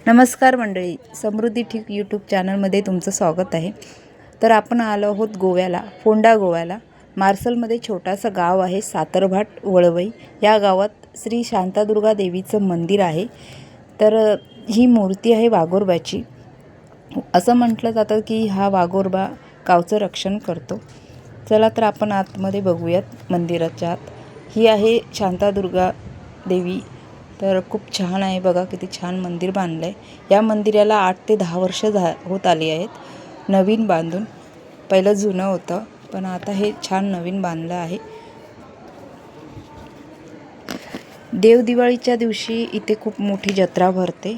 नमस्कार मंडळी, समृद्धी ठीक यूट्यूब चॅनलमध्ये तुमचं स्वागत आहे। तर आपण आलो आहोत गोव्याला, फोंडा गोव्याला। मार्सलमध्ये छोटासा गाव आहे सातरभाट वळवई। या गावात श्री शांतादुर्गा देवीचं मंदिर आहे। तर ही मूर्ती आहे वाघोरबाची। असं म्हटलं जातं की हा वाघोरबा गावचं रक्षण करतो। चला तर आपण आतमध्ये बघूयात मंदिराच्या आत। ही आहे शांतादुर्गा देवी। तर खूप छान आहे, बघा किती छान मंदिर बांधलं आहे। या मंदिराला 8 ते 10 वर्ष होत आली आहेत नवीन बांधून। पहिलं जुनं होतं पण आता हे छान नवीन बांधलं आहे। देव दिवाळीच्या दिवशी इथे खूप मोठी जत्रा भरते।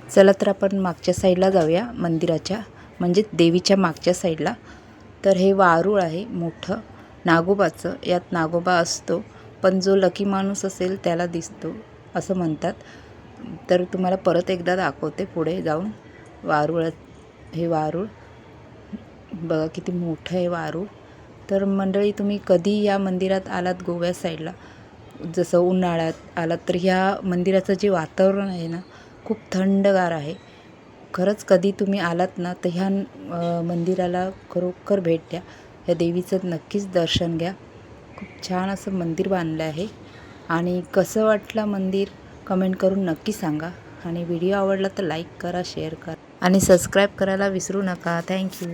चला तर आपण मागच्या साईडला जाऊया मंदिराच्या, म्हणजे देवीच्या मागच्या साईडला। तर हे वारूळ आहे मोठं नागोबाचं। यात नागोबा असतो पण जो लकी माणूस असेल त्याला दिसतो असं म्हणतात। तर तुम्हाला परत एकदा दाखवते पुढे जाऊन वारूळ। हे वारूळ बघा किती मोठं आहे वारूळ। तर मंडळी, तुम्ही कधी या मंदिरात आलात गोव्या साईडला, जसं उन्हाळ्यात आलात, तर ह्या मंदिराचं जे वातावरण आहे ना खूप थंडगार आहे। खरंच कधी तुम्ही आलात ना तर ह्या मंदिराला खरोखर भेट द्या। या देवीचं नक्कीच दर्शन घ्या। खूप छान असं मंदिर बांधलं आहे। आणि कसं वाटलं मंदिर कमेंट करून नक्की सांगा। आणि व्हिडिओ आवडला तर लाईक करा, शेअर करा आणि सबस्क्राईब करायला विसरू नका। थँक्यू।